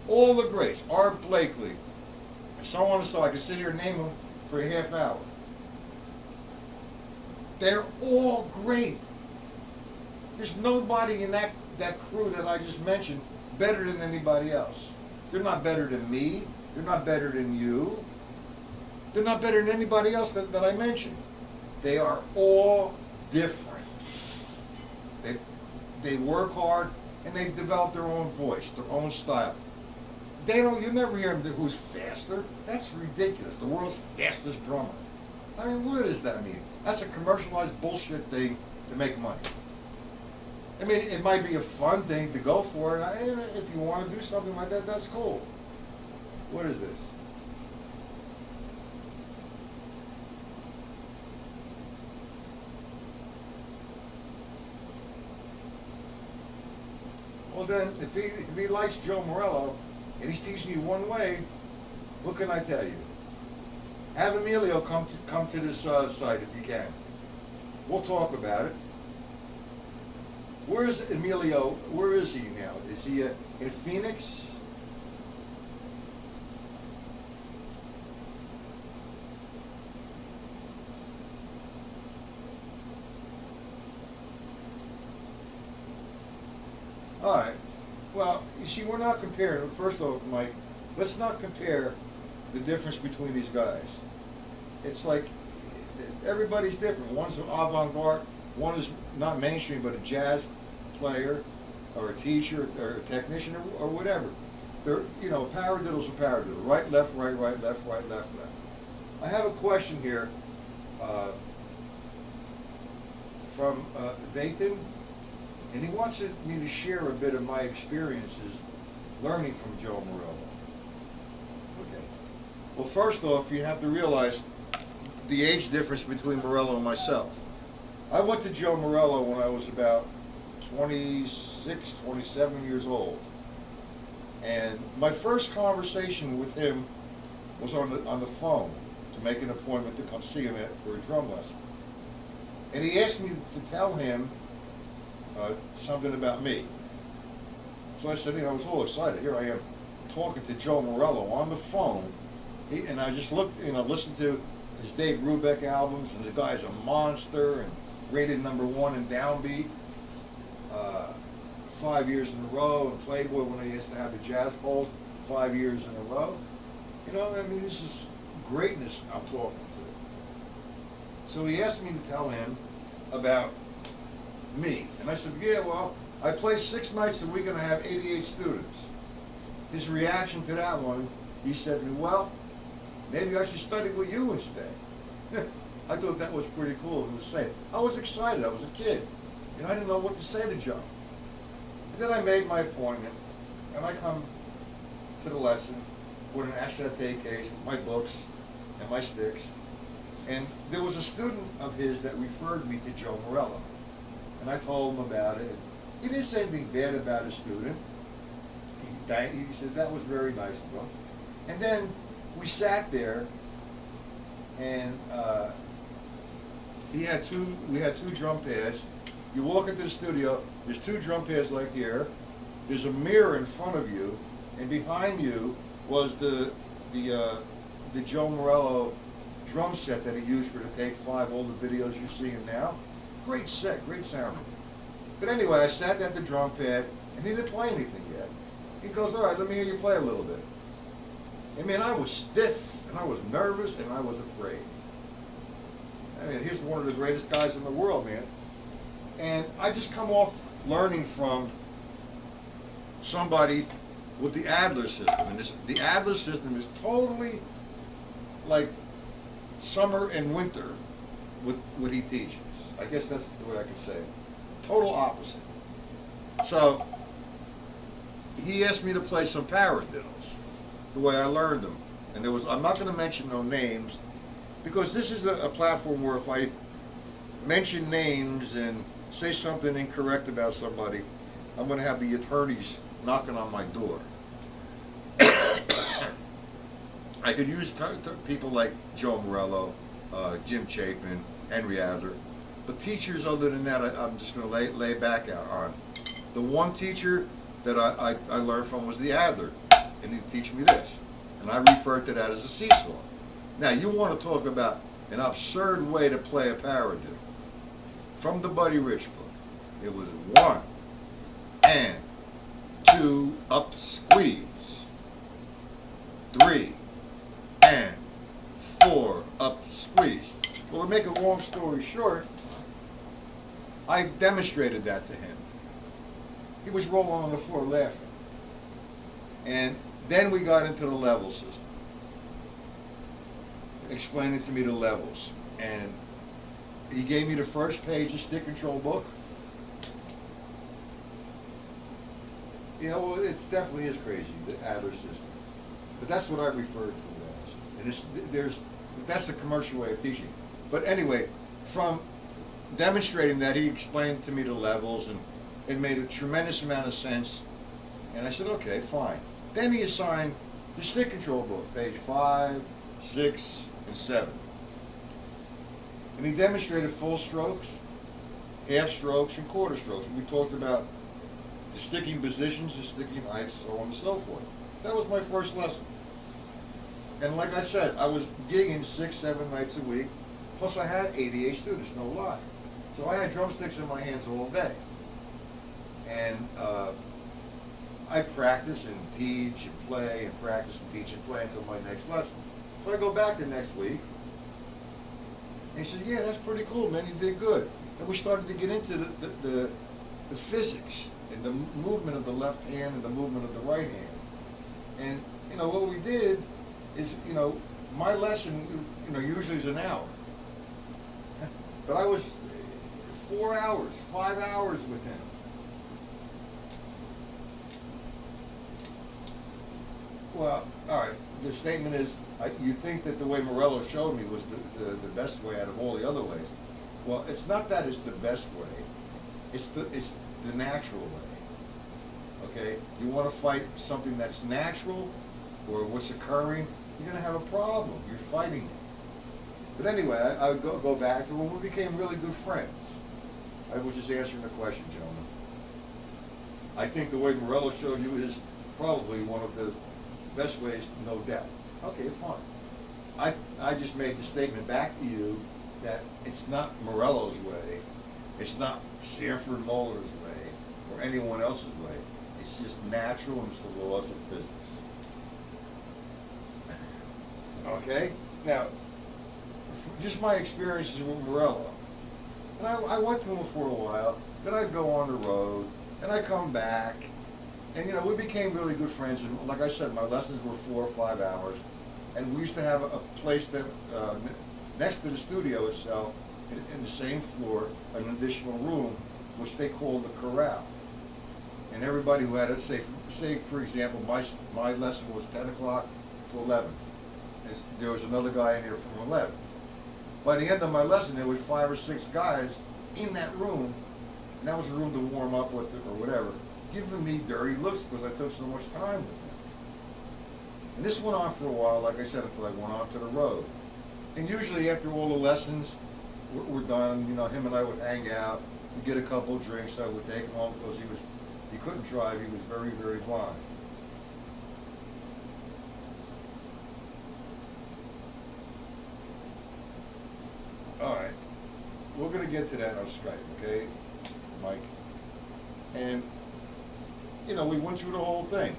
all the greats, Art Blakely, and so on and so on. I could sit here and name them for a half hour. They're all great. There's nobody in that crew that I just mentioned better than anybody else. They're not better than me. They're not better than you. They're not better than anybody else that I mentioned. They are all different. They work hard and they develop their own voice, their own style. You never hear them who's faster. That's ridiculous. The world's fastest drummer. I mean, what does that mean? That's a commercialized bullshit thing to make money. I mean, it might be a fun thing to go for it. If you want to do something like that, that's cool. What is this? Well then, if he likes Joe Morello, and he's teaching you one way, what can I tell you? Have Emilio come to this site if you can. We'll talk about it. Where is Emilio? Where is he now? Is he in Phoenix? All right. Well, you see, we're not comparing. First off, Mike, let's not compare the difference between these guys. It's like everybody's different. One's an avant-garde, one is not mainstream, but a jazz player, or a teacher, or a technician, or whatever. They're, paradiddle's a paradiddle. Right, left, left, left. I have a question here from Vayton. And he wants me to share a bit of my experiences learning from Joe Morello. Okay. Well, first off, you have to realize the age difference between Morello and myself. I went to Joe Morello when I was about 26, 27 years old. And my first conversation with him was on the phone to make an appointment to come see him for a drum lesson. And he asked me to tell him something about me. So I said, I was all excited. Here I am talking to Joe Morello on the phone. And I just looked, listened to his Dave Brubeck albums, and the guy's a monster and rated #1 in downbeat 5 years in a row, and Playboy when he used to have the jazz polls 5 years in a row. This is greatness I'm talking to. So he asked me to tell him about me. And I said, yeah, well, I play 6 nights a week and I have 88 students. His reaction to that one, he said to me, well, maybe I should study with you instead. I thought that was pretty cool of him to say. I was excited. I was a kid. I didn't know what to say to Joe. And then I made my appointment, and I come to the lesson with an achete case with my books and my sticks. And there was a student of his that referred me to Joe Morello. And I told him about it. He didn't say anything bad about his student. He said that was very nice of him. And then we sat there, and we had two drum pads. You walk into the studio, there's 2 drum pads like here. There's a mirror in front of you, and behind you was the Joe Morello drum set that he used for the Take 5, all the videos you're seeing now. Great set, great sound. But anyway, I sat at the drum pad, and he didn't play anything yet. He goes, all right, let me hear you play a little bit. And man, I was stiff, and I was nervous, and I was afraid. I mean, he's one of the greatest guys in the world, man. And I just come off learning from somebody with the Adler system. And the Adler system is totally like summer and winter with what he teaches. I guess that's the way I can say it. Total opposite. So he asked me to play some paradiddles the way I learned them. And I'm not going to mention no names, because this is a platform where if I mention names and say something incorrect about somebody, I'm going to have the attorneys knocking on my door. I could use people like Joe Morello, Jim Chapin, Henry Adler, but teachers other than that, I'm just going to lay back out on. The one teacher that I learned from was the Adler, and he'd teach me this, and I refer to that as a seesaw. Now, you want to talk about an absurd way to play a paradiddle. From the Buddy Rich book, it was 1 and 2 up squeeze, 3 and 4 up squeeze. Well, to make a long story short, I demonstrated that to him. He was rolling on the floor laughing. And then we got into the level system. Explaining to me the levels. And he gave me the first page of stick control book. You know, it definitely is crazy, the Adler system. But that's what I refer to it as. And that's the commercial way of teaching. But anyway, from demonstrating that, he explained to me the levels, and it made a tremendous amount of sense. And I said, okay, fine. Then he assigned the stick control book, page 5, 6, and 7. And he demonstrated full strokes, half strokes, and quarter strokes. And we talked about the sticking positions, the sticking heights, so on and so forth. That was my first lesson. And like I said, I was gigging 6, 7 nights a week. Plus I had 88 students, no lie. So I had drumsticks in my hands all day. And I practice and teach and play and practice and teach and play until my next lesson. So I go back the next week, and he said, yeah, that's pretty cool, man, you did good. And we started to get into the physics and the movement of the left hand and the movement of the right hand. And, you know, what we did is, you know, my lesson, you know, usually is an hour. But I was 4 hours, 5 hours with him. Well, all right, the statement is, you think that the way Morello showed me was the best way out of all the other ways. Well, it's not that it's the best way, it's the natural way, okay? You want to fight something that's natural, or what's occurring, you're going to have a problem, you're fighting it. But anyway, I would go back to when we became really good friends. I was just answering the question, gentlemen. I think the way Morello showed you is probably one of the best ways, no doubt. Okay, fine. I just made the statement back to you that it's not Morello's way, it's not Sanford Muller's way, or anyone else's way. It's just natural, and it's the laws of physics. Okay? Now, just my experiences with Morello. And I went to him for a while, then I'd go on the road, and I'd come back, and you know, we became really good friends, and like I said, my lessons were 4 or 5 hours, and we used to have a place that, next to the studio itself, in the same floor, an additional room, which they called the corral. And everybody who had it, say for example, my lesson was 10 o'clock to 11. And there was another guy in here from 11. By the end of my lesson, there was 5 or 6 guys in that room, and that was a room to warm up with or whatever, giving me dirty looks because I took so much time with them. And this went on for a while, like I said, until I went on to the road. And usually after all the lessons were done, you know, him and I would hang out, we'd get a couple of drinks, I would take him home because he couldn't drive, he was very, very blind. we're going to get to that on Skype, okay, Mike? And, you know, we went through the whole thing.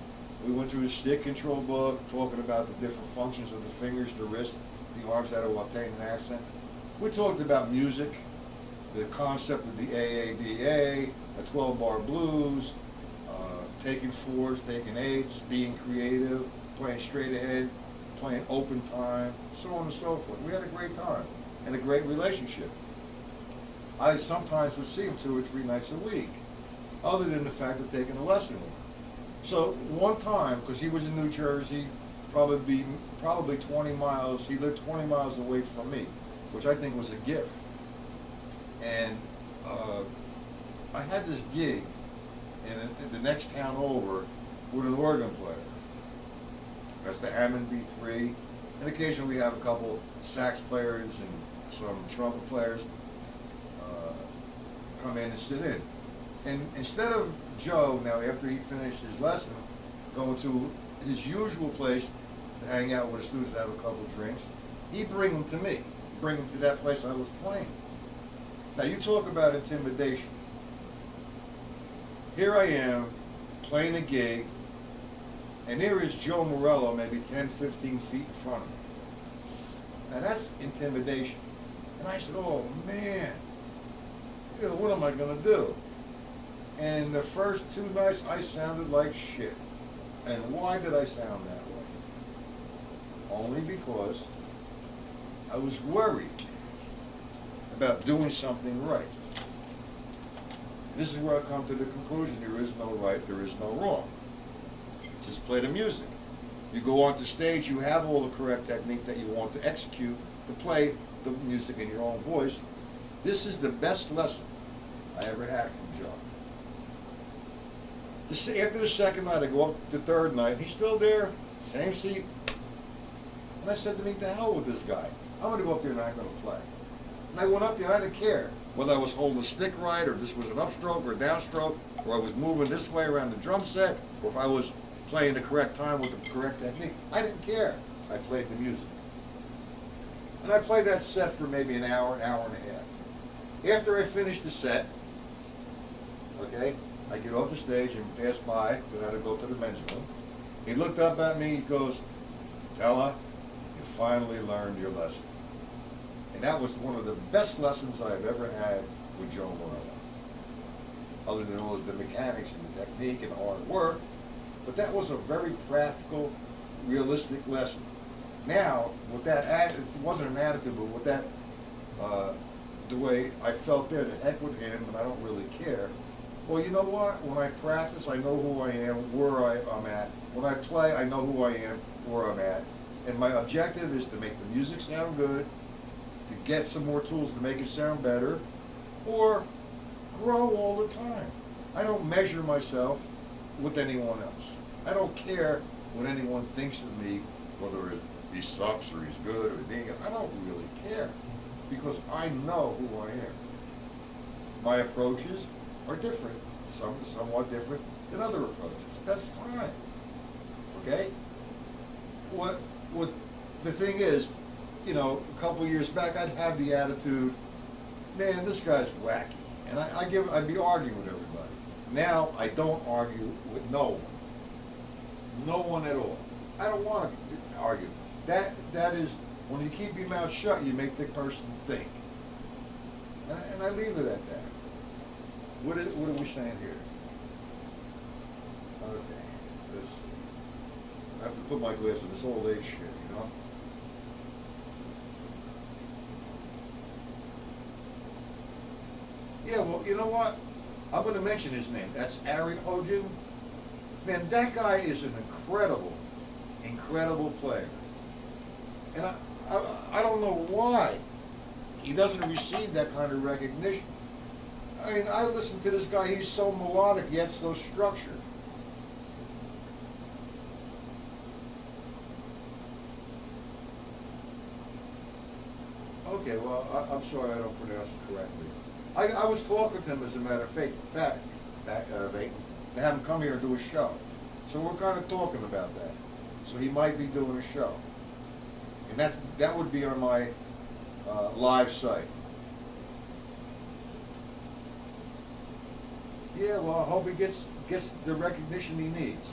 We went through the stick control book, talking about the different functions of the fingers, the wrist, the arms that will obtain an accent. We talked about music, the concept of the AADA, a 12-bar blues, taking fours, taking eights, being creative, playing straight ahead, playing open time, so on and so forth. We had a great time and a great relationship. I sometimes would see him 2 or 3 nights a week, other than the fact of taking a lesson with him. So one time, because he was in New Jersey, probably 20 miles, he lived 20 miles away from me, which I think was a gift. And I had this gig in the next town over with an organ player. That's the Hammond B3. And occasionally we have a couple sax players and some trumpet players come in and sit in. And instead of Joe, now after he finished his lesson, going to his usual place to hang out with the students to have a couple drinks, he'd bring them to me, bring them to that place I was playing. Now you talk about intimidation. Here I am, playing a gig, and here is Joe Morello, maybe 10, 15 feet in front of me. Now that's intimidation. And I said, oh man, you know, what am I gonna do? And the first 2 nights I sounded like shit. And why did I sound that way? Only because I was worried about doing something right. This is where I come to the conclusion, there is no right, there is no wrong. Just play the music. You go onto stage, you have all the correct technique that you want to execute to play the music in your own voice. This is the best lesson I ever had from Joe. After the second night, I go up the third night, he's still there, same seat. And I said to me, the hell with this guy. I'm going to go up there and I'm going to play. And I went up there and I didn't care whether I was holding the stick right, or this was an upstroke or a downstroke, or I was moving this way around the drum set, or if I was playing the correct time with the correct technique. I didn't care. I played the music. And I played that set for maybe an hour and a half. After I finished the set, okay, I get off the stage and pass by, because I had to go to the men's room. He looked up at me, he goes, Patella, you finally learned your lesson. And that was one of the best lessons I've ever had with Joe Morello. Other than all the mechanics and the technique and the hard work, but that was a very practical, realistic lesson. Now, with that, it wasn't an attitude, but with that, the way I felt there, the heck with him, and I don't really care. Well, you know what? When I practice, I know who I am, where I'm at. When I play, I know who I am, where I'm at. And my objective is to make the music sound good, to get some more tools to make it sound better, or grow all the time. I don't measure myself with anyone else. I don't care what anyone thinks of me, whether he sucks or he's good or I don't really care, because I know who I am. My approaches are different, somewhat different than other approaches. That's fine. Okay? What the thing is, you know, a couple years back, I'd have the attitude, man, this guy's wacky, and I'd be arguing with everybody. Now I don't argue with no one at all. I don't want to argue. That is, when you keep your mouth shut, you make the person think, and I leave it at that. What are we saying here? Okay, I have to put my glass in this old age shit, you know. Yeah, well, you know what? I'm going to mention his name. That's Ari Hogan. Man, that guy is an incredible player. And I don't know why he doesn't receive that kind of recognition. I mean, I listen to this guy, he's so melodic yet so structured. Okay, well, I'm sorry I don't pronounce it correctly. I was talking to him, as a matter of fact, to have him come here and do a show. So we're kind of talking about that. So he might be doing a show. And that would be on my live site. Yeah, well, I hope he gets the recognition he needs.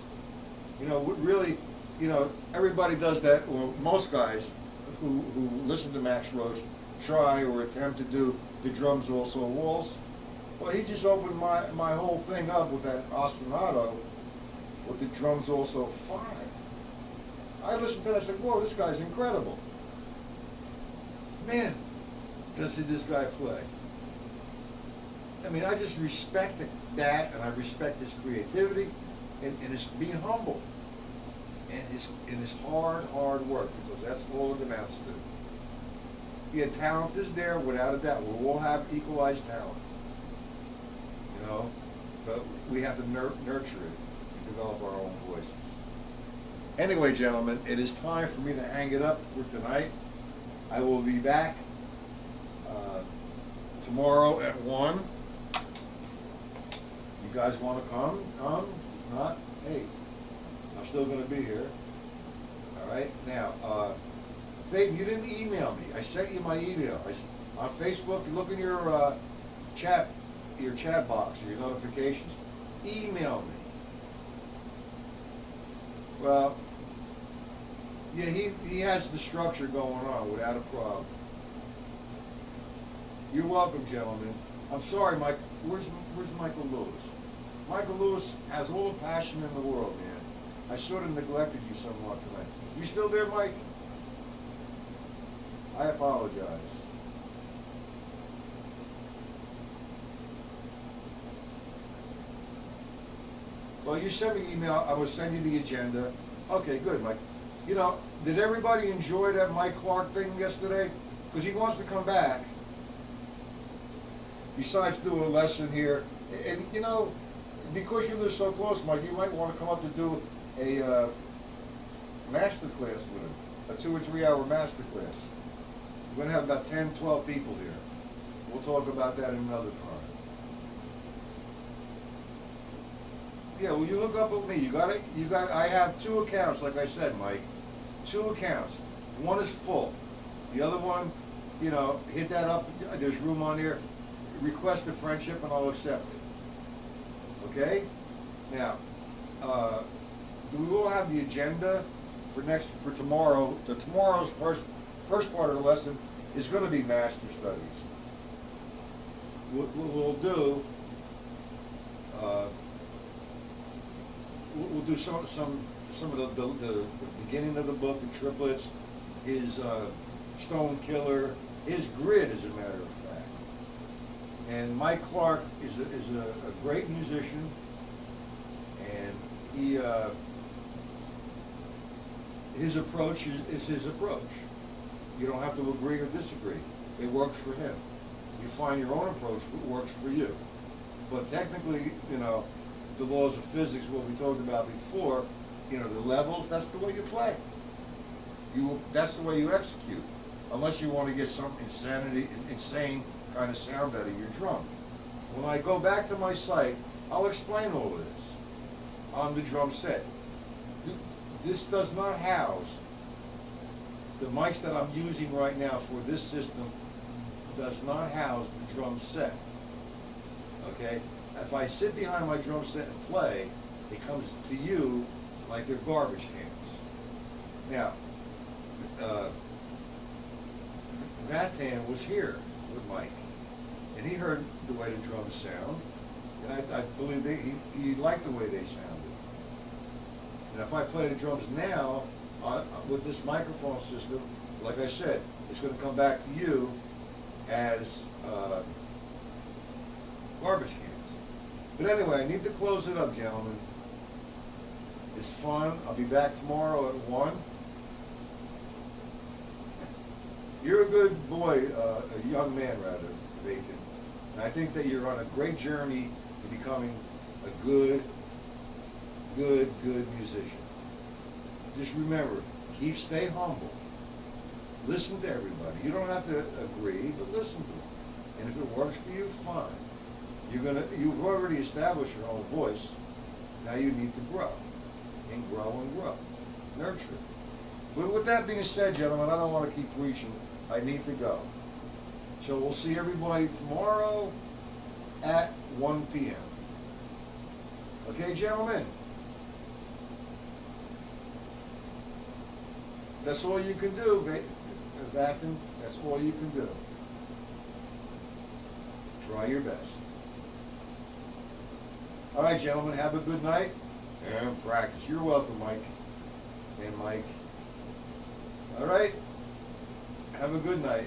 You know, really, you know, everybody does that. Well, most guys who listen to Max Roach try or attempt to do the drums also waltz. Well, he just opened my whole thing up with that ostinato with the drums also 5. I listened to that and said, whoa, this guy's incredible. Man, does this guy play. I mean, I just respect that, and I respect his creativity and his being humble and his hard work, because that's all it amounts to. Yeah, talent is there without a doubt. We all have equalized talent, you know, but we have to nurture it and develop our own voices. Anyway, gentlemen, it is time for me to hang it up for tonight. I will be back tomorrow at 1. You guys want to come? Come. Not? Hey, I'm still going to be here. All right. Now, babe, you didn't email me. I sent you my email. On Facebook, you look in your chat box or your notifications. Email me. Well, yeah, he has the structure going on without a problem. You're welcome, gentlemen. I'm sorry, Mike. Where's Michael Lewis? Michael Lewis has all the passion in the world, man. I sort of neglected you somewhat tonight. You still there, Mike? I apologize. Well, you sent me an email. I will send you the agenda. Okay, good, Mike. You know, did everybody enjoy that Mike Clark thing yesterday? Because he wants to come back. Besides doing a lesson here, and you know, because you live so close, Mike, you might want to come up to do a master class with him, a 2 or 3 hour master class. We're going to have about 10, 12 people here. We'll talk about that another time. Yeah, well, you hook up with me. You got. I have 2 accounts, like I said, Mike. 2 accounts. One is full. The other one, you know, hit that up. There's room on there. Request a friendship, and I'll accept it. Okay? Now, we will have the agenda for tomorrow. Tomorrow's first part of the lesson is going to be master studies. What we'll do. We'll do some of the beginning of the book, the triplets, his Stone Killer, his Grid, as a matter of fact. And Mike Clark is a great musician, and his approach is his approach. You don't have to agree or disagree. It works for him. You find your own approach that works for you. But technically, you know, the laws of physics, what we talked about before, you know, the levels, that's the way you play. That's the way you execute. Unless you want to get some insane kind of sound out of your drum. When I go back to my site, I'll explain all of this on the drum set. This does not house, the mics that I'm using right now for this system does not house the drum set. Okay? If I sit behind my drum set and play, it comes to you like they're garbage cans. Now, Vatan was here with Mike, and he heard the way the drums sound, and I believe he liked the way they sounded. And if I play the drums now with this microphone system, like I said, it's going to come back to you as garbage cans. But anyway, I need to close it up, gentlemen. It's fun. I'll be back tomorrow at 1. You're a good boy, a young man rather, Bacon. And I think that you're on a great journey to becoming a good musician. Just remember, stay humble. Listen to everybody. You don't have to agree, but listen to them. And if it works for you, fine. You've already established your own voice. Now you need to grow. And grow and grow. Nurture it. But with that being said, gentlemen, I don't want to keep preaching. I need to go. So we'll see everybody tomorrow at 1 p.m. Okay, gentlemen? That's all you can do, Vathan. That's all you can do. Try your best. All right, gentlemen, have a good night and practice. You're welcome, Mike and Mike. All right, have a good night.